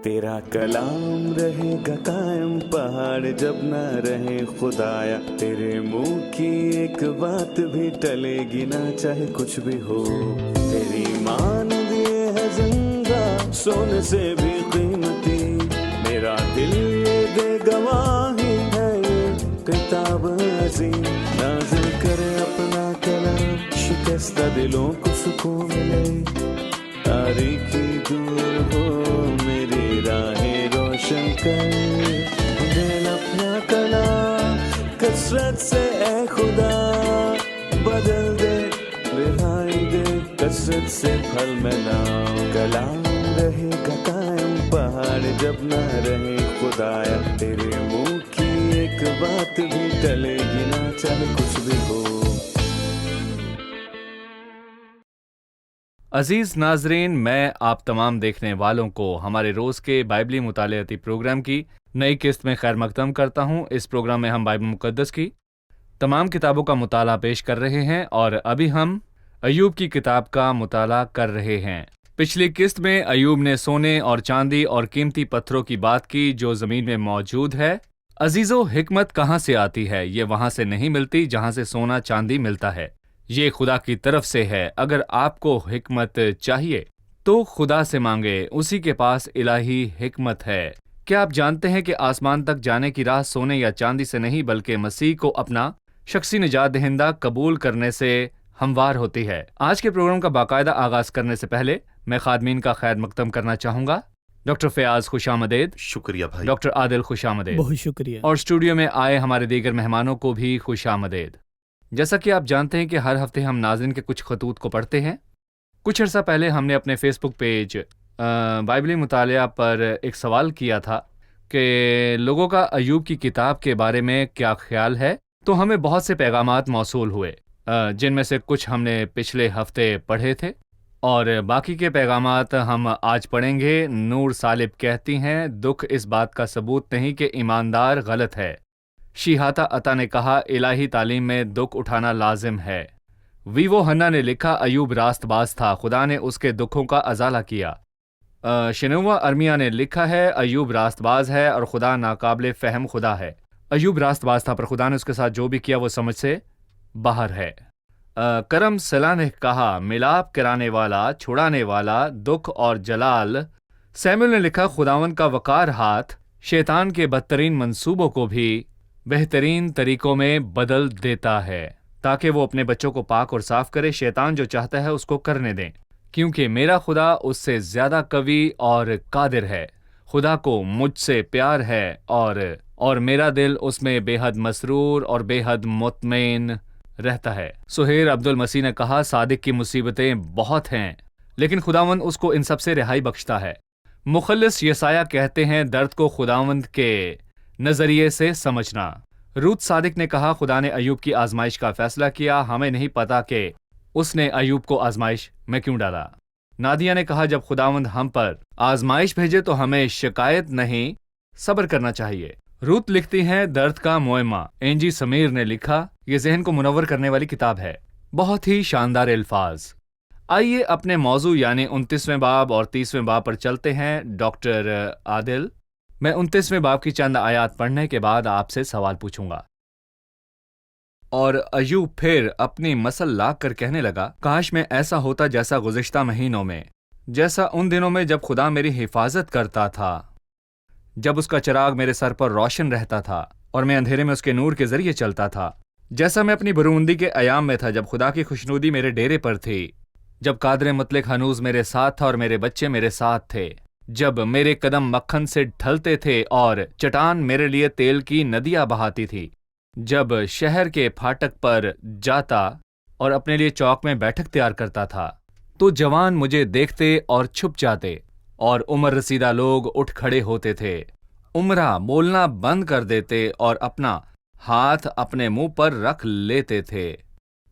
تیرا کلام رہے گا قائم پہاڑ جب نہ رہے خدایا، تیرے منہ کی ایک بات بھی ٹلے گی نہ چاہے کچھ بھی ہو، تیری مان دیے ہے زندہ سونے سے بھی قیمتی، میرا دل یہ دے گواہی ہے یہ کتاب عظیم، نازل کرے اپنا کلام شکستہ دلوں کو سکون ملے، تاریکی دور ہو میری راہیں روشن کر، دل اپنا کلام کثرت سے اے خدا بدل دے، رہائی دے کثرت سے پھل ملا، کلام رہے گا قائم پہاڑ جب نہ رہے خدایا، تیرے منہ کی ایک بات بھی ٹلے گی نہ چاہے کچھ بھی ہو۔ عزیز ناظرین، میں آپ تمام دیکھنے والوں کو ہمارے روز کے بائبلی مطالعاتی پروگرام کی نئی قسط میں خیر مقدم کرتا ہوں۔ اس پروگرام میں ہم بائبل مقدس کی تمام کتابوں کا مطالعہ پیش کر رہے ہیں، اور ابھی ہم ایوب کی کتاب کا مطالعہ کر رہے ہیں۔ پچھلی قسط میں ایوب نے سونے اور چاندی اور قیمتی پتھروں کی بات کی جو زمین میں موجود ہے۔ عزیزو، حکمت کہاں سے آتی ہے؟ یہ وہاں سے نہیں ملتی جہاں سے سونا چاندی ملتا ہے، یہ خدا کی طرف سے ہے۔ اگر آپ کو حکمت چاہیے تو خدا سے مانگے، اسی کے پاس الہی حکمت ہے۔ کیا آپ جانتے ہیں کہ آسمان تک جانے کی راہ سونے یا چاندی سے نہیں بلکہ مسیح کو اپنا شخصی نجات دہندہ قبول کرنے سے ہموار ہوتی ہے؟ آج کے پروگرام کا باقاعدہ آغاز کرنے سے پہلے میں خادمین کا خیر مقدم کرنا چاہوں گا۔ ڈاکٹر فیاض خوش آمدید۔ شکریہ بھائی۔ ڈاکٹر عادل خوش آمدید۔ بہت شکریہ۔ اور اسٹوڈیو میں آئے ہمارے دیگر مہمانوں کو بھی خوش آمدید۔ جیسا کہ آپ جانتے ہیں کہ ہر ہفتے ہم ناظرین کے کچھ خطوط کو پڑھتے ہیں۔ کچھ عرصہ پہلے ہم نے اپنے فیس بک پیج بائبلی مطالعہ پر ایک سوال کیا تھا کہ لوگوں کا ایوب کی کتاب کے بارے میں کیا خیال ہے، تو ہمیں بہت سے پیغامات موصول ہوئے، جن میں سے کچھ ہم نے پچھلے ہفتے پڑھے تھے اور باقی کے پیغامات ہم آج پڑھیں گے۔ نور سالب کہتی ہیں، دکھ اس بات کا ثبوت نہیں کہ ایماندار غلط ہے۔ شیہاتا عطا نے کہا، الہی تعلیم میں دکھ اٹھانا لازم ہے۔ ویوو ہنا نے لکھا، ایوب راست باز تھا، خدا نے اس کے دکھوں کا ازالہ کیا۔ شنوا ارمیا نے لکھا ہے، ایوب راست باز ہے اور خدا ناقابل فہم خدا ہے۔ ایوب راست باز تھا پر خدا نے اس کے ساتھ جو بھی کیا وہ سمجھ سے باہر ہے۔ کرم سلا نے کہا، ملاپ کرانے والا، چھڑانے والا، دکھ اور جلال۔ سیمول نے لکھا، خداون کا وقار ہاتھ شیطان کے بدترین منصوبوں کو بھی بہترین طریقوں میں بدل دیتا ہے تاکہ وہ اپنے بچوں کو پاک اور صاف کرے۔ شیطان جو چاہتا ہے اس کو کرنے دیں، کیونکہ میرا خدا اس سے زیادہ قوی اور قادر ہے۔ خدا کو مجھ سے پیار ہے اور میرا دل اس میں بے حد مسرور اور بے حد مطمئن رہتا ہے۔ سہیر عبدالمسیح نے کہا، صادق کی مصیبتیں بہت ہیں لیکن خداوند اس کو ان سب سے رہائی بخشتا ہے۔ مخلص یسایہ کہتے ہیں، درد کو خداوند کے نظریے سے سمجھنا۔ روت صادق نے کہا، خدا نے ایوب کی آزمائش کا فیصلہ کیا، ہمیں نہیں پتا کہ اس نے ایوب کو آزمائش میں کیوں ڈالا۔ نادیہ نے کہا، جب خداوند ہم پر آزمائش بھیجے تو ہمیں شکایت نہیں، صبر کرنا چاہیے۔ روت لکھتی ہیں، درد کا معمہ۔ اینجی سمیر نے لکھا، یہ ذہن کو منور کرنے والی کتاب ہے، بہت ہی شاندار الفاظ۔ آئیے اپنے موضوع یعنی 29ویں باب اور 30ویں باب پر چلتے ہیں۔ ڈاکٹر عادل، میں 29ویں باب کی چند آیات پڑھنے کے بعد آپ سے سوال پوچھوں گا۔ اور ایوب پھر اپنی مسل لا کر کہنے لگا، کاش میں ایسا ہوتا جیسا گزشتہ مہینوں میں، جیسا ان دنوں میں جب خدا میری حفاظت کرتا تھا، جب اس کا چراغ میرے سر پر روشن رہتا تھا اور میں اندھیرے میں اس کے نور کے ذریعے چلتا تھا، جیسا میں اپنی بروندی کے ایام میں تھا جب خدا کی خوشنودی میرے ڈیرے پر تھی، جب قادر مطلق ہنوز میرے ساتھ تھا اور میرے بچے میرے ساتھ تھے، جب میرے قدم مکھن سے ڈھلتے تھے اور چٹان میرے لیے تیل کی ندیاں بہاتی تھی، جب شہر کے پھاٹک پر جاتا اور اپنے لیے چوک میں بیٹھک تیار کرتا تھا، تو جوان مجھے دیکھتے اور چھپ جاتے اور عمر رسیدہ لوگ اٹھ کھڑے ہوتے تھے، عمرہ بولنا بند کر دیتے اور اپنا ہاتھ اپنے منہ پر رکھ لیتے تھے،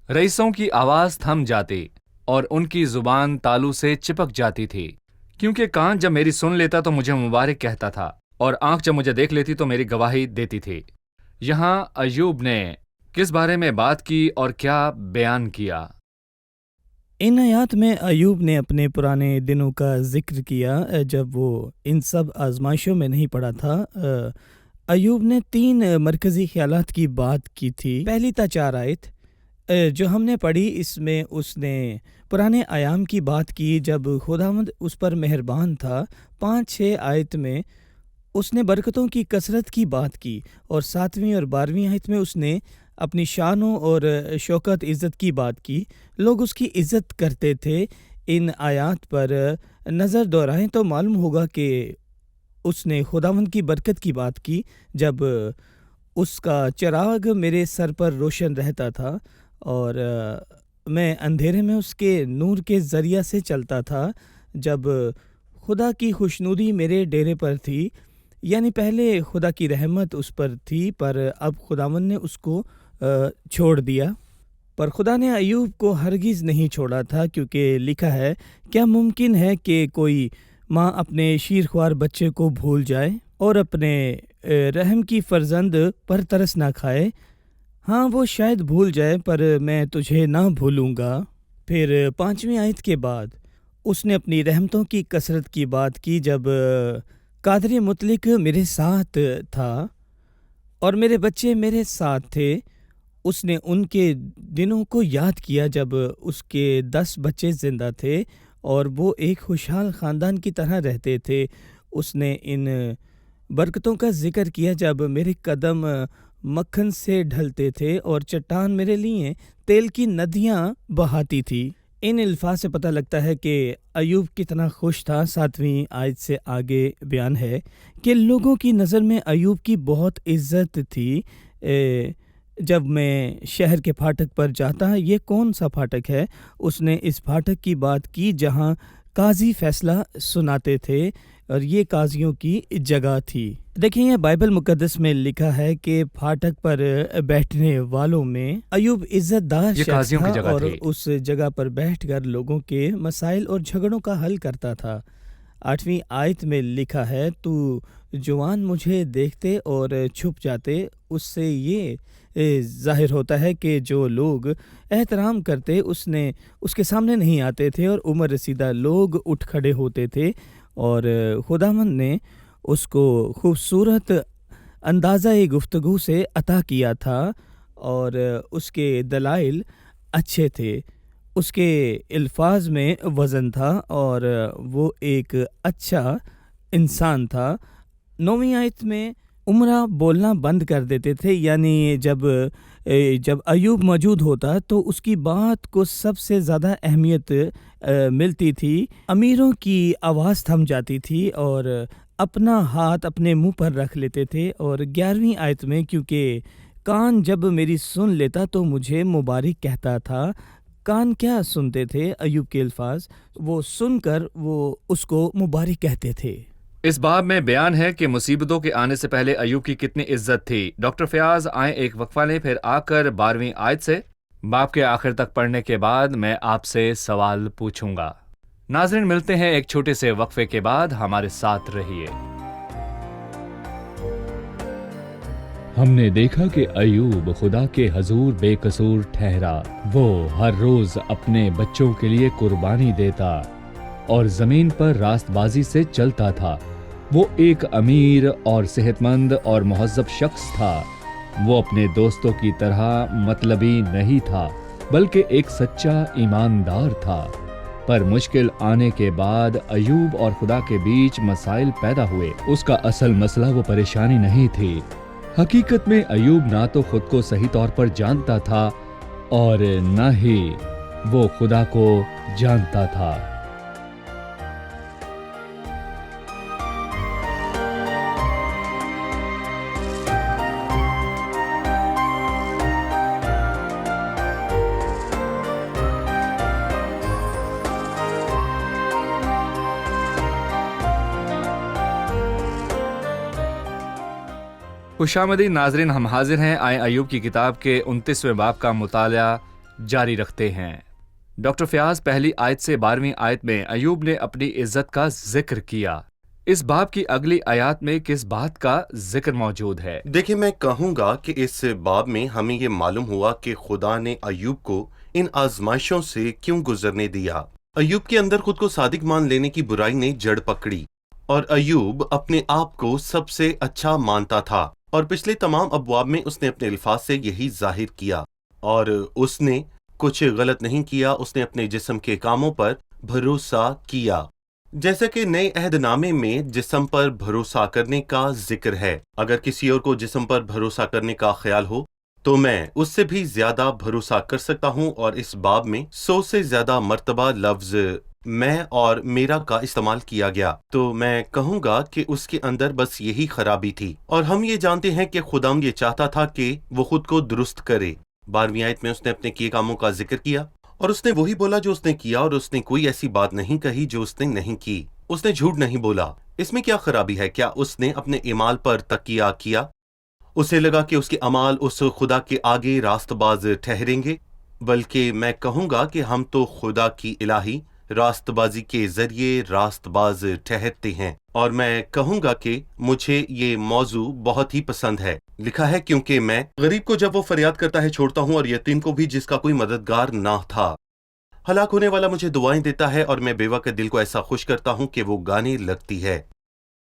رئیسوں کی آواز تھم جاتی اور ان کی زبان تالو سے چپک جاتی تھی، کیونکہ کان جب میری سن لیتا تو مجھے مبارک کہتا تھا اور آنکھ جب مجھے دیکھ لیتی تو میری گواہی دیتی تھی۔ یہاں ایوب نے کس بارے میں بات کی اور کیا بیان کیا؟ ان آیات میں ایوب نے اپنے پرانے دنوں کا ذکر کیا جب وہ ان سب آزمائشوں میں نہیں پڑا تھا۔ ایوب نے 3 مرکزی خیالات کی بات کی تھی۔ پہلی تا 4 آیت جو ہم نے پڑھی، اس میں اس نے پرانے ایام کی بات کی جب خداوند اس پر مہربان تھا۔ 5-6 آیت میں اس نے برکتوں کی کثرت کی بات کی، اور 7ویں اور 12ویں آیت میں اس نے اپنی شانوں اور شوکت عزت کی بات کی۔ لوگ اس کی عزت کرتے تھے۔ ان آیات پر نظر دورائیں تو معلوم ہوگا کہ اس نے خداوند کی برکت کی بات کی جب اس کا چراغ میرے سر پر روشن رہتا تھا اور میں اندھیرے میں اس کے نور کے ذریعہ سے چلتا تھا، جب خدا کی خوشنودی میرے ڈیرے پر تھی۔ یعنی پہلے خدا کی رحمت اس پر تھی، پر اب خداوند نے اس کو چھوڑ دیا۔ پر خدا نے ایوب کو ہرگز نہیں چھوڑا تھا، کیونکہ لکھا ہے، کیا ممکن ہے کہ کوئی ماں اپنے شیرخوار بچے کو بھول جائے اور اپنے رحم کی فرزند پر ترس نہ کھائے؟ ہاں، وہ شاید بھول جائے، پر میں تجھے نہ بھولوں گا۔ پھر 5ویں آیت کے بعد اس نے اپنی رحمتوں کی کثرت کی بات کی جب قادر مطلق میرے ساتھ تھا اور میرے بچے میرے ساتھ تھے۔ اس نے ان کے دنوں کو یاد کیا جب اس کے 10 بچے زندہ تھے اور وہ ایک خوشحال خاندان کی طرح رہتے تھے۔ اس نے ان برکتوں کا ذکر کیا جب میرے قدم مکھن سے ڈھلتے تھے اور چٹان میرے لیے تیل کی ندیاں بہاتی تھی۔ ان الفاظ سے پتہ لگتا ہے کہ ایوب کتنا خوش تھا۔ 7ویں آیت سے آگے بیان ہے کہ لوگوں کی نظر میں ایوب کی بہت عزت تھی۔ جب میں شہر کے پھاٹک پر جاتا، یہ کون سا پھاٹک ہے؟ اس نے اس پھاٹک کی بات کی جہاں قاضی فیصلہ سناتے تھے، اور یہ قاضیوں کی جگہ تھی۔ دیکھیں، یہ بائبل مقدس میں لکھا ہے کہ پھاٹک پر بیٹھنے والوں میں ایوب عزت دار شخص تھا اور اس جگہ پر بیٹھ کر لوگوں کے مسائل اور جھگڑوں کا حل کرتا تھا۔ 8ویں آیت میں لکھا ہے، تو جوان مجھے دیکھتے اور چھپ جاتے۔ اس سے یہ ظاہر ہوتا ہے کہ جو لوگ احترام کرتے اس کے سامنے نہیں آتے تھے، اور عمر رسیدہ لوگ اٹھ کھڑے ہوتے تھے، اور خداوند نے اس کو خوبصورت اندازہ گفتگو سے عطا کیا تھا، اور اس کے دلائل اچھے تھے، اس کے الفاظ میں وزن تھا، اور وہ ایک اچھا انسان تھا۔ 9ویں آیت میں عمرہ بولنا بند کر دیتے تھے، یعنی جب ایوب موجود ہوتا تو اس کی بات کو سب سے زیادہ اہمیت ملتی تھی۔ امیروں کی آواز تھم جاتی تھی اور اپنا ہاتھ اپنے منہ پر رکھ لیتے تھے۔ اور 11ویں آیت میں، کیونکہ کان جب میری سن لیتا تو مجھے مبارک کہتا تھا۔ کان کیا سنتے تھے؟ ایوب کے الفاظ، وہ سن کر وہ اس کو مبارک کہتے تھے۔ اس باب میں بیان ہے کہ مصیبتوں کے آنے سے پہلے ایوب کی کتنی عزت تھی۔ ڈاکٹر فیاض آئیں ایک وقفہ لیں، پھر آ کر 12ویں آیت سے باب کے آخر تک پڑھنے کے بعد میں آپ سے سوال پوچھوں گا۔ ناظرین، ملتے ہیں ایک چھوٹے سے وقفے کے بعد، ہمارے ساتھ رہیے۔ ہم نے دیکھا کہ ایوب خدا کے حضور بے قصور ٹھہرا۔ وہ ہر روز اپنے بچوں کے لیے قربانی دیتا اور زمین پر راست بازی سے چلتا تھا۔ وہ ایک امیر اور صحت مند اور مہذب شخص تھا۔ وہ اپنے دوستوں کی طرح مطلبی نہیں تھا، بلکہ ایک سچا ایماندار تھا۔ پر مشکل آنے کے بعد ایوب اور خدا کے بیچ مسائل پیدا ہوئے۔ اس کا اصل مسئلہ وہ پریشانی نہیں تھی۔ حقیقت میں ایوب نہ تو خود کو صحیح طور پر جانتا تھا اور نہ ہی وہ خدا کو جانتا تھا۔ خوشامدید ناظرین، ہم حاضر ہیں، آئیں ایوب کی کتاب کے 29ویں باب کا مطالعہ جاری رکھتے ہیں۔ ڈاکٹر فیاض، پہلی آیت سے 12ویں آیت میں ایوب نے اپنی عزت کا ذکر کیا۔ اس باب کی اگلی آیات میں کس بات کا ذکر موجود ہے؟ دیکھیں، میں کہوں گا کہ اس باب میں ہمیں یہ معلوم ہوا کہ خدا نے ایوب کو ان آزمائشوں سے کیوں گزرنے دیا؟ ایوب کے اندر خود کو صادق مان لینے کی برائی نے جڑ پکڑی، اور ایوب اپنے آپ کو سب سے اچھا مانتا تھا، اور پچھلے تمام ابواب میں اس نے اپنے الفاظ سے یہی ظاہر کیا، اور اس نے کچھ غلط نہیں کیا، اس نے اپنے جسم کے کاموں پر بھروسہ کیا۔ جیسا کہ نئے عہد نامے میں جسم پر بھروسہ کرنے کا ذکر ہے، اگر کسی اور کو جسم پر بھروسہ کرنے کا خیال ہو تو میں اس سے بھی زیادہ بھروسہ کر سکتا ہوں، اور اس باب میں 100 سے زیادہ مرتبہ لفظ میں اور میرا کا استعمال کیا گیا، تو میں کہوں گا کہ اس کے اندر بس یہی خرابی تھی، اور ہم یہ جانتے ہیں کہ خداوند یہ چاہتا تھا کہ وہ خود کو درست کرے۔ 12ویں آیت میں اس نے اپنے کیے کاموں کا ذکر کیا، اور اس نے وہی بولا جو اس نے کیا، اور اس نے کوئی ایسی بات نہیں کہی جو اس نے نہیں کی۔ اس نے جھوٹ نہیں بولا۔ اس میں کیا خرابی ہے؟ کیا اس نے اپنے اعمال پر تکیہ کیا؟ اسے لگا کہ اس کے اعمال اس خدا کے آگے راست باز ٹھہریں گے؟ بلکہ میں کہوں گا کہ ہم تو خدا کی الہی راست بازی کے ذریعے راست باز ٹھہرتے ہیں، اور میں کہوں گا کہ مجھے یہ موضوع بہت ہی پسند ہے۔ لکھا ہے، کیونکہ میں غریب کو جب وہ فریاد کرتا ہے چھوڑتا ہوں، اور یتیم کو بھی جس کا کوئی مددگار نہ تھا۔ ہلاک ہونے والا مجھے دعائیں دیتا ہے، اور میں بیوہ کے دل کو ایسا خوش کرتا ہوں کہ وہ گانے لگتی ہے۔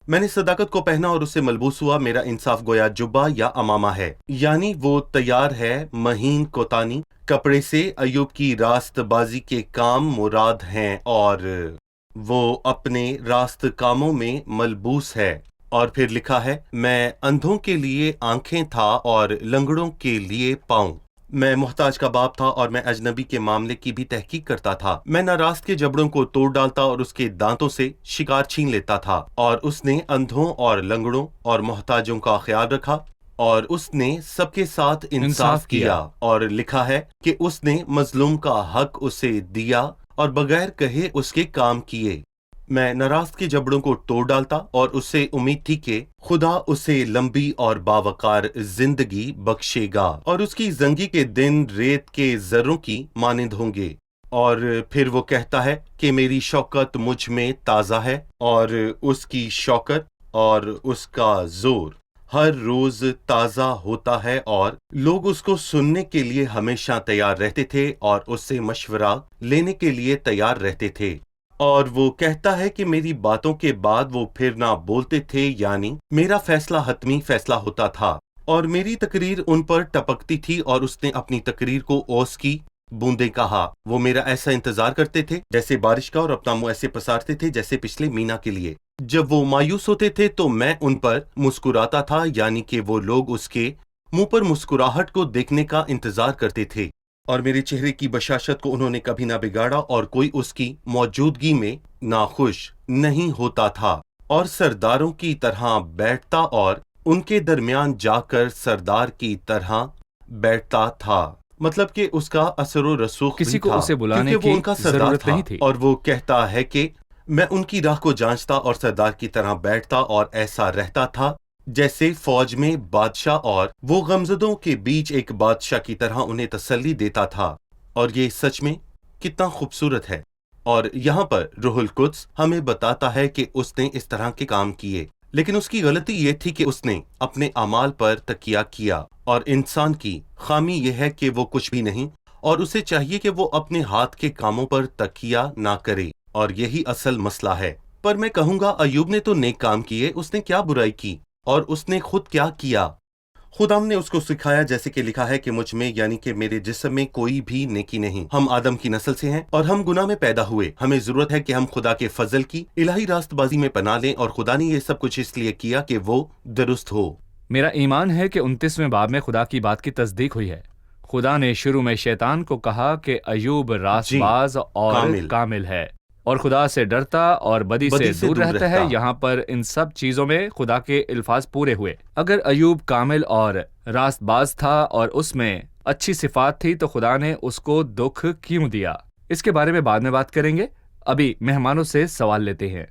میں نے صداقت کو پہنا اور اسے ملبوس ہوا، میرا انصاف گویا جبہ یا امامہ ہے، یعنی وہ تیار ہے مہین کوتانی کپڑے سے۔ ایوب کی راست بازی کے کام مراد ہیں، اور وہ اپنے راست کاموں میں ملبوس ہے۔ اور پھر لکھا ہے، میں اندھوں کے لیے آنکھیں تھا اور لنگڑوں کے لیے پاؤں، میں محتاج کا باپ تھا اور میں اجنبی کے معاملے کی بھی تحقیق کرتا تھا، میں ناراست کے جبڑوں کو توڑ ڈالتا اور اس کے دانتوں سے شکار چھین لیتا تھا، اور اس نے اندھوں اور لنگڑوں اور محتاجوں کا خیال رکھا، اور اس نے سب کے ساتھ انصاف کیا، اور لکھا ہے کہ اس نے مظلوم کا حق اسے دیا اور بغیر کہے اس کے کام کیے۔ میں ناراست کے جبڑوں کو توڑ ڈالتا، اور اس سے امید تھی کہ خدا اسے لمبی اور باوقار زندگی بخشے گا، اور اس کی زنگی کے دن ریت کے ذروں کی مانند ہوں گے۔ اور پھر وہ کہتا ہے کہ میری شوکت مجھ میں تازہ ہے، اور اس کی شوکت اور اس کا زور ہر روز تازہ ہوتا ہے، اور لوگ اس کو سننے کے لیے ہمیشہ تیار رہتے تھے اور اس سے مشورہ لینے کے لیے تیار رہتے تھے۔ اور وہ کہتا ہے کہ میری باتوں کے بعد وہ پھر نہ بولتے تھے، یعنی میرا فیصلہ حتمی فیصلہ ہوتا تھا، اور میری تقریر ان پر ٹپکتی تھی، اور اس نے اپنی تقریر کو اوس کی بوندیں کہا۔ وہ میرا ایسا انتظار کرتے تھے جیسے بارش کا، اور اپنا منہ ایسے پسارتے تھے جیسے پچھلے مینا کے لیے۔ جب وہ مایوس ہوتے تھے تو میں ان پر مسکراتا تھا، یعنی کہ وہ لوگ اس کے منہ پر مسکراہٹ کو دیکھنے کا انتظار کرتے تھے، اور میرے چہرے کی بشاشت کو انہوں نے کبھی نہ بگاڑا، اور کوئی اس کی موجودگی میں ناخوش نہیں ہوتا تھا، اور سرداروں کی طرح بیٹھتا اور ان کے درمیان جا کر سردار کی طرح بیٹھتا تھا۔ مطلب کہ اس کا اثر و رسوخ کسی بھی کو تھا، اسے بلانے کیونکہ وہ کی ان کا سردار ضرورت تھا، نہیں تھی۔ اور وہ کہتا ہے کہ میں ان کی راہ کو جانچتا اور سردار کی طرح بیٹھتا اور ایسا رہتا تھا جیسے فوج میں بادشاہ، اور وہ غمزدوں کے بیچ ایک بادشاہ کی طرح انہیں تسلی دیتا تھا۔ اور یہ سچ میں کتنا خوبصورت ہے، اور یہاں پر روح القدس ہمیں بتاتا ہے کہ اس نے اس طرح کے کام کیے، لیکن اس کی غلطی یہ تھی کہ اس نے اپنے اعمال پر تکیہ کیا، اور انسان کی خامی یہ ہے کہ وہ کچھ بھی نہیں، اور اسے چاہیے کہ وہ اپنے ہاتھ کے کاموں پر تکیہ نہ کرے، اور یہی اصل مسئلہ ہے۔ پر میں کہوں گا ایوب نے تو نیک کام کیے، اس نے کیا برائی کی، اور اس نے خود کیا کیا؟ خدا نے اس کو سکھایا، جیسے کہ لکھا ہے کہ مجھ میں یعنی کہ میرے جسم میں کوئی بھی نیکی نہیں، ہم آدم کی نسل سے ہیں اور ہم گناہ میں پیدا ہوئے، ہمیں ضرورت ہے کہ ہم خدا کے فضل کی الہی راست بازی میں پناہ لیں، اور خدا نے یہ سب کچھ اس لیے کیا کہ وہ درست ہو۔ میرا ایمان ہے کہ 29ویں باب میں خدا کی بات کی تصدیق ہوئی ہے۔ خدا نے شروع میں شیطان کو کہا کہ ایوب راست باز اور کامل ہے، اور خدا سے ڈرتا اور بدی سے دور رہتا ہے۔ یہاں پر ان سب چیزوں میں خدا کے الفاظ پورے ہوئے۔ اگر ایوب کامل اور راست باز تھا اور اس میں اچھی صفات تھی تو خدا نے اس کو دکھ کیوں دیا؟ اس کے بارے میں بعد میں بات کریں گے۔ ابھی مہمانوں سے سوال لیتے ہیں۔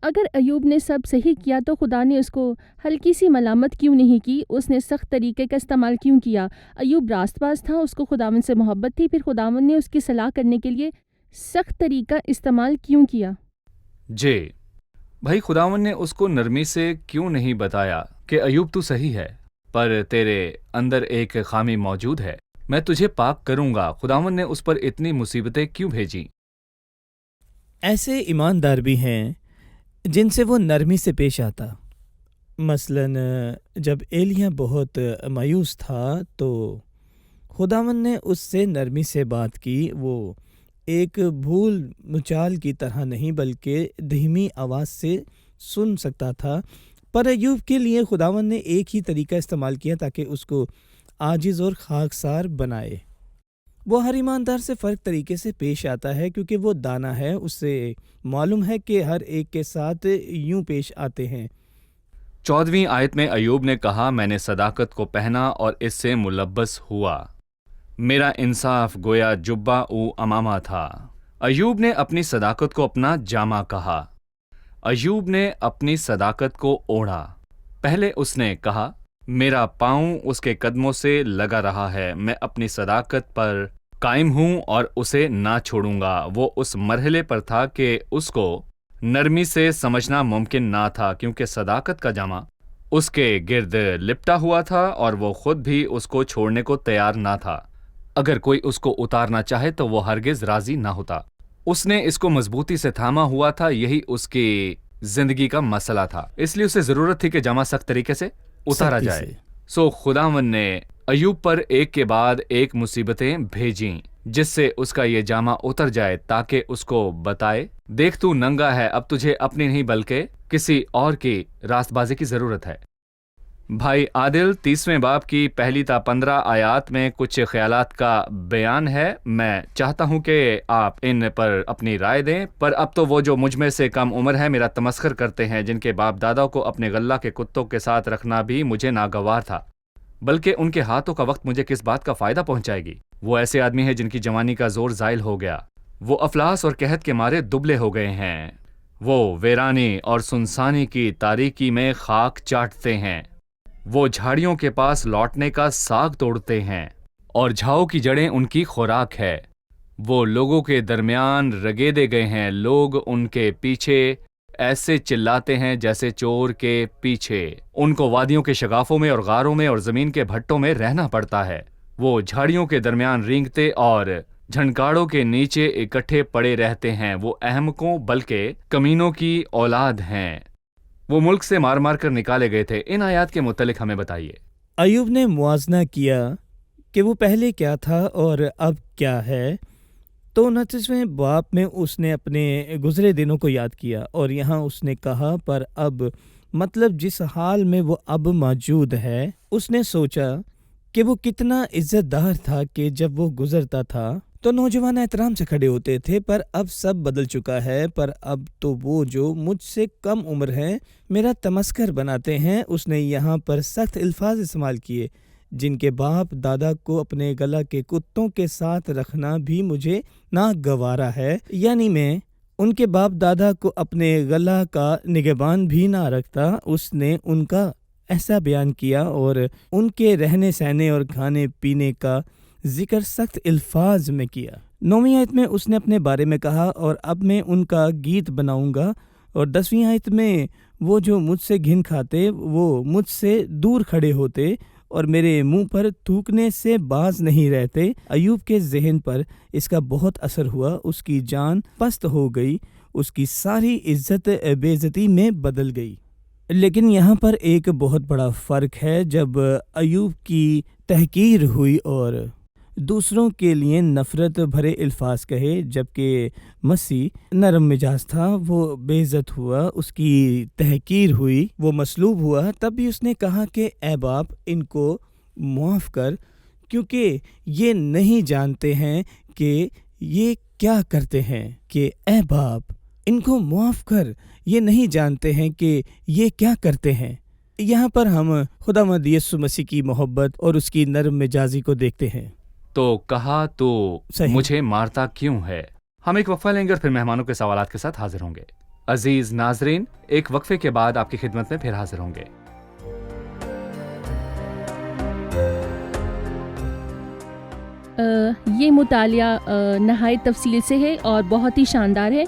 اگر ایوب نے سب صحیح کیا تو خدا نے اس کو ہلکی سی ملامت کیوں نہیں کی؟ اس نے سخت طریقے کا استعمال کیوں کیا؟ ایوب راست باز تھا، اس کو خداوند سے محبت تھی، پھر خداوند نے اس کی صلاح کرنے کے لیے سخت طریقہ استعمال کیوں کیا؟ جی بھائی، خداوند نے اس کو نرمی سے کیوں نہیں بتایا کہ ایوب تو صحیح ہے پر تیرے اندر ایک خامی موجود ہے؟ میں تجھے پاک کروں گا۔ خداوند نے اس پر اتنی مصیبتیں کیوں بھیجی؟ ایسے ایماندار بھی ہیں جن سے وہ نرمی سے پیش آتا۔ مثلاً جب ایلیاں بہت مایوس تھا تو خداوند نے اس سے نرمی سے بات کی۔ وہ ایک بھول مچال کی طرح نہیں بلکہ دھیمی آواز سے سن سکتا تھا، پر ایوب کے لیے خداوند نے ایک ہی طریقہ استعمال کیا تاکہ اس کو عاجز اور خاکسار بنائے۔ وہ ہر ایماندار سے فرق طریقے سے پیش آتا ہے کیونکہ وہ دانا ہے، اسے معلوم ہے کہ ہر ایک کے ساتھ یوں پیش آتے ہیں۔ 14ویں آیت میں ایوب نے کہا، میں نے صداقت کو پہنا اور اس سے ملبس ہوا، میرا انصاف گویا جبہ او امامہ تھا۔ ایوب نے اپنی صداقت کو اپنا جامہ کہا۔ ایوب نے اپنی صداقت کو اوڑھا۔ پہلے اس نے کہا، میرا پاؤں اس کے قدموں سے لگا رہا ہے، میں اپنی صداقت پر قائم ہوں اور اسے نہ چھوڑوں گا۔ وہ اس مرحلے پر تھا کہ اس کو نرمی سے سمجھنا ممکن نہ تھا کیونکہ صداقت کا جامہ اس کے گرد لپٹا ہوا تھا اور وہ خود بھی اس کو چھوڑنے کو تیار نہ تھا۔ اگر کوئی اس کو اتارنا چاہے تو وہ ہرگز راضی نہ ہوتا۔ اس نے اس کو مضبوطی سے تھاما ہوا تھا، یہی اس کی زندگی کا مسئلہ تھا، اس لیے اسے ضرورت تھی کہ جامہ سخت طریقے سے اتارا سختی جائے۔ سے۔ خداوند نے ایوب پر ایک کے بعد ایک مصیبتیں بھیجیں جس سے اس کا یہ جامہ اتر جائے تاکہ اس کو بتائے، دیکھ تو ننگا ہے، اب تجھے اپنی نہیں بلکہ کسی اور کی راست بازی کی ضرورت ہے۔ بھائی عادل 30ویں باب کی 1 تا 15 آیات میں کچھ خیالات کا بیان ہے۔ میں چاہتا ہوں کہ آپ ان پر اپنی رائے دیں، پر اب تو وہ جو مجھ میں سے کم عمر ہے میرا تمسخر کرتے ہیں، جن کے باپ دادا کو اپنے غلہ کے کتوں کے ساتھ رکھنا بھی مجھے ناگوار تھا، بلکہ ان کے ہاتھوں کا وقت مجھے کس بات کا فائدہ پہنچائے گی؟ وہ ایسے آدمی ہیں جن کی جوانی کا زور زائل ہو گیا، وہ افلاس اور قحط کے مارے دبلے ہو گئے ہیں، وہ ویرانی اور سنسانی کی تاریکی میں خاک چاٹتے ہیں، وہ جھاڑیوں کے پاس لوٹنے کا ساگ توڑتے ہیں اور جھاؤ کی جڑیں ان کی خوراک ہے، وہ لوگوں کے درمیان رگیدے گئے ہیں، لوگ ان کے پیچھے ایسے چلاتے ہیں جیسے چور کے پیچھے، ان کو وادیوں کے شگافوں میں اور غاروں میں اور زمین کے بھٹوں میں رہنا پڑتا ہے، وہ جھاڑیوں کے درمیان رینگتے اور جھنکاڑوں کے نیچے اکٹھے پڑے رہتے ہیں، وہ احمقوں بلکہ کمینوں کی اولاد ہیں، وہ ملک سے مار مار کر نکالے گئے تھے۔ ان آیات کے متعلق ہمیں بتائیے۔ ایوب نے موازنہ کیا کہ وہ پہلے کیا تھا اور اب کیا ہے، تو 29ویں باب میں اس نے اپنے گزرے دنوں کو یاد کیا، اور یہاں اس نے کہا پر اب، مطلب جس حال میں وہ اب موجود ہے۔ اس نے سوچا کہ وہ کتنا عزت دار تھا کہ جب وہ گزرتا تھا تو نوجوان احترام سے کھڑے ہوتے تھے، پر اب سب بدل چکا ہے، پر اب تو وہ جو مجھ سے کم عمر ہیں میرا تمسخر بناتے ہیں۔ اس نے یہاں پر سخت الفاظ استعمال کیے، جن کے باپ دادا کو اپنے گلہ کے کتوں کے ساتھ رکھنا بھی مجھے ناگوارا ہے، یعنی میں ان کے باپ دادا کو اپنے گلہ کا نگہبان بھی نہ رکھتا۔ اس نے ان کا ایسا بیان کیا اور ان کے رہنے سہنے اور کھانے پینے کا ذکر سخت الفاظ میں کیا۔ 9ویں آیت میں اس نے اپنے بارے میں کہا، اور اب میں ان کا گیت بناؤں گا، اور 10ویں آیت میں وہ جو مجھ سے گھن کھاتے وہ مجھ سے دور کھڑے ہوتے اور میرے منہ پر تھوکنے سے باز نہیں رہتے۔ ایوب کے ذہن پر اس کا بہت اثر ہوا، اس کی جان پست ہو گئی، اس کی ساری عزت بے عزتی میں بدل گئی۔ لیکن یہاں پر ایک بہت بڑا فرق ہے، جب ایوب کی تحقیر ہوئی اور دوسروں کے لیے نفرت بھرے الفاظ کہے، جبکہ مسیح نرم مزاج تھا، وہ بے عزت ہوا، اس کی تحقیر ہوئی، وہ مصلوب ہوا، تب بھی اس نے کہا کہ اے باپ ان کو معاف کر، کیونکہ یہ نہیں جانتے ہیں کہ یہ کیا کرتے ہیں، کہ اے باپ ان کو معاف کر، یہ نہیں جانتے ہیں کہ یہ کیا کرتے ہیں۔ یہاں پر ہم خداوند یسوع مسیح کی محبت اور اس کی نرم مزاجی کو دیکھتے ہیں۔ تو کہا تو صحیح۔ مجھے مارتا کیوں ہے؟ ہم ایک وقفہ لیں گے اور پھر مہمانوں کے سوالات کے ساتھ حاضر ہوں گے۔ عزیز ناظرین، ایک وقفے کے بعد آپ کی خدمت میں پھر حاضر ہوں گے۔ یہ مطالعہ نہایت تفصیل سے ہے اور بہت ہی شاندار ہے۔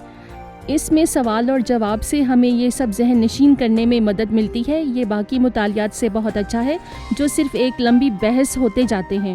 اس میں سوال اور جواب سے ہمیں یہ سب ذہن نشین کرنے میں مدد ملتی ہے۔ یہ باقی مطالعات سے بہت اچھا ہے جو صرف ایک لمبی بحث ہوتے جاتے ہیں۔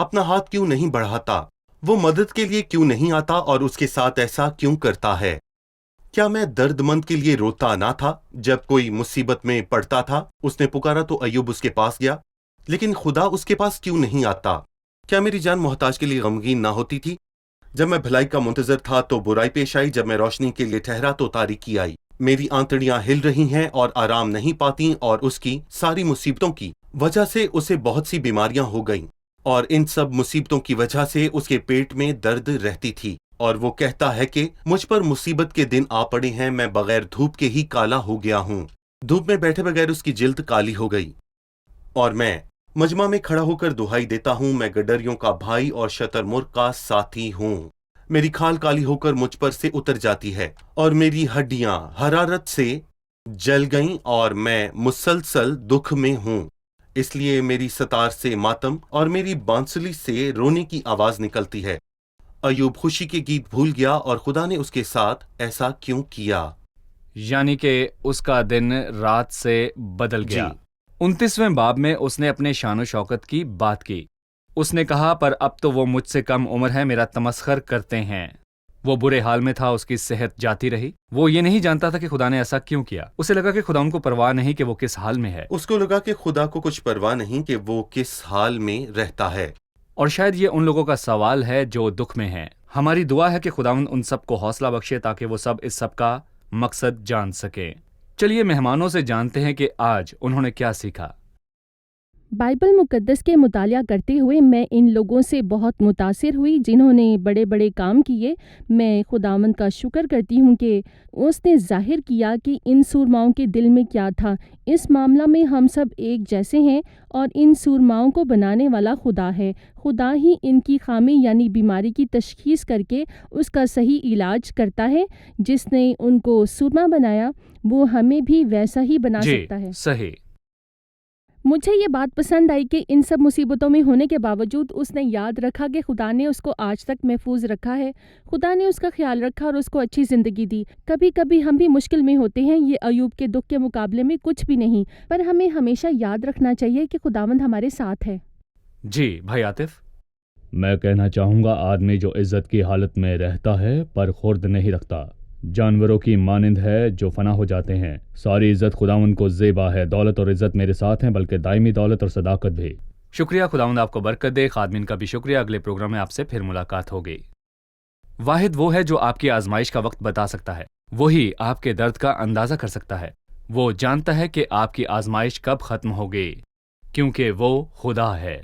اپنا ہاتھ کیوں نہیں بڑھاتا؟ وہ مدد کے لیے کیوں نہیں آتا اور اس کے ساتھ ایسا کیوں کرتا ہے؟ کیا میں درد مند کے لیے روتا نہ تھا جب کوئی مصیبت میں پڑتا تھا؟ اس نے پکارا تو ایوب اس کے پاس گیا، لیکن خدا اس کے پاس کیوں نہیں آتا؟ کیا میری جان محتاج کے لیے غمگین نہ ہوتی تھی؟ جب میں بھلائی کا منتظر تھا تو برائی پیش آئی، جب میں روشنی کے لیے ٹھہرا تو تاریکی آئی۔ میری آنتڑیاں ہل رہی ہیں اور آرام نہیں پاتی، اور اس کی ساری مصیبتوں کی وجہ سے اسے بہت سی بیماریاں ہو گئیں، اور ان سب مصیبتوں کی وجہ سے اس کے پیٹ میں درد رہتی تھی، اور وہ کہتا ہے کہ مجھ پر مصیبت کے دن آ پڑے ہیں، میں بغیر دھوپ کے ہی کالا ہو گیا ہوں۔ دھوپ میں بیٹھے بغیر اس کی جلد کالی ہو گئی، اور میں مجمع میں کھڑا ہو کر دہائی دیتا ہوں، میں گڈریوں کا بھائی اور شتر مرغ کا ساتھی ہوں۔ میری کھال کالی ہو کر مجھ پر سے اتر جاتی ہے، اور میری ہڈیاں حرارت سے جل گئیں، اور میں مسلسل دکھ میں ہوں۔ اس لیے میری ستار سے ماتم اور میری بانسلی سے رونے کی آواز نکلتی ہے۔ ایوب خوشی کے گیت بھول گیا، اور خدا نے اس کے ساتھ ایسا کیوں کیا؟ یعنی کہ اس کا دن رات سے بدل گیا۔ 29ویں باب میں اس نے اپنے شان و شوکت کی بات کی۔ اس نے کہا، پر اب تو وہ مجھ سے کم عمر ہے، میرا تمسخر کرتے ہیں۔ وہ برے حال میں تھا، اس کی صحت جاتی رہی۔ وہ یہ نہیں جانتا تھا کہ خدا نے ایسا کیوں کیا۔ اسے لگا کہ خدا ان کو پرواہ نہیں کہ وہ کس حال میں ہے۔ اس کو لگا کہ خدا کو کچھ پرواہ نہیں کہ وہ کس حال میں رہتا ہے۔ اور شاید یہ ان لوگوں کا سوال ہے جو دکھ میں ہیں۔ ہماری دعا ہے کہ خداوند ان سب کو حوصلہ بخشے تاکہ وہ سب اس سب کا مقصد جان سکیں۔ چلیے مہمانوں سے جانتے ہیں کہ آج انہوں نے کیا سیکھا۔ بائبل مقدس کے مطالعہ کرتے ہوئے میں ان لوگوں سے بہت متاثر ہوئی جنہوں نے بڑے بڑے کام کیے۔ میں خداوند کا شکر کرتی ہوں کہ اس نے ظاہر کیا کہ ان سورماؤں کے دل میں کیا تھا۔ اس معاملہ میں ہم سب ایک جیسے ہیں، اور ان سورماؤں کو بنانے والا خدا ہے۔ خدا ہی ان کی خامی یعنی بیماری کی تشخیص کر کے اس کا صحیح علاج کرتا ہے۔ جس نے ان کو سورما بنایا وہ ہمیں بھی ویسا ہی بنا سکتا ہے۔ صحیح۔ مجھے یہ بات پسند آئی کہ ان سب مصیبتوں میں ہونے کے باوجود اس نے یاد رکھا کہ خدا نے اس کو آج تک محفوظ رکھا ہے۔ خدا نے اس کا خیال رکھا اور اس کو اچھی زندگی دی۔ کبھی کبھی ہم بھی مشکل میں ہوتے ہیں، یہ ایوب کے دکھ کے مقابلے میں کچھ بھی نہیں، پر ہمیں ہمیشہ یاد رکھنا چاہیے کہ خداوند ہمارے ساتھ ہے۔ جی بھائی عاطف۔ میں کہنا چاہوں گا، آدمی جو عزت کی حالت میں رہتا ہے پر خورد نہیں رکھتا، جانوروں کی مانند ہے جو فنا ہو جاتے ہیں۔ ساری عزت خداوند کو زیبا ہے، دولت اور عزت میرے ساتھ ہیں، بلکہ دائمی دولت اور صداقت بھی۔ شکریہ، خداوند آپ کو برکت دے۔ خادمین کا بھی شکریہ۔ اگلے پروگرام میں آپ سے پھر ملاقات ہوگی۔ واحد وہ ہے جو آپ کی آزمائش کا وقت بتا سکتا ہے، وہی آپ کے درد کا اندازہ کر سکتا ہے۔ وہ جانتا ہے کہ آپ کی آزمائش کب ختم ہوگی، کیونکہ وہ خدا ہے۔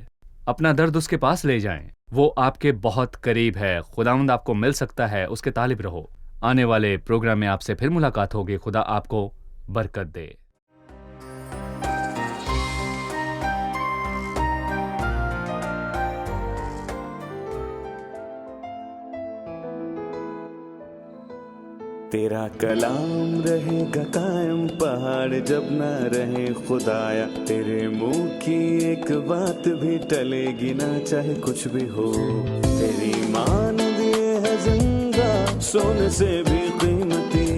اپنا درد اس کے پاس لے جائیں، وہ آپ کے بہت قریب ہے۔ خداوند آپ کو مل سکتا ہے، اس کے طالب رہو۔ آنے والے پروگرام میں آپ سے پھر ملاقات ہوگی۔ خدا آپ کو برکت دے۔ تیرا کلام رہے گا قائم، پہاڑ جب نہ رہے خدایا، تیرے منہ کی ایک بات بھی ٹلے گی نہ، چاہے کچھ بھی ہو۔ تیری مان دیے ہے زندہ، سونے سے بھی قیمتی،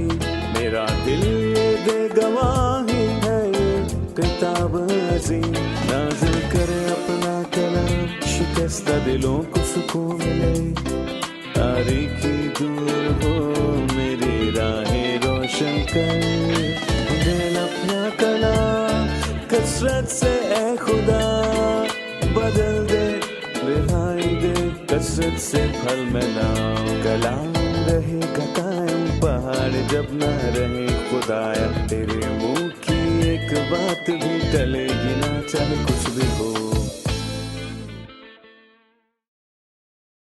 میرا دل یہ دے گواہی ہے، یہ کتاب عظیم نازل کرے اپنا کلام، شکستہ دلوں کو سکون ملے، تاریکی دور ہو میری راہیں روشن کر، دل اپنا کلام کثرت سے اے خدا بدل دے، رہائی دے کثرت سے پھل ملاؤ۔ کلام رہے گا قائم، پہاڑ جب نہ رہے خدایا، تیرے منہ کی ایک بات بھی ٹلے گی نہ، چاہے کچھ بھی ہو۔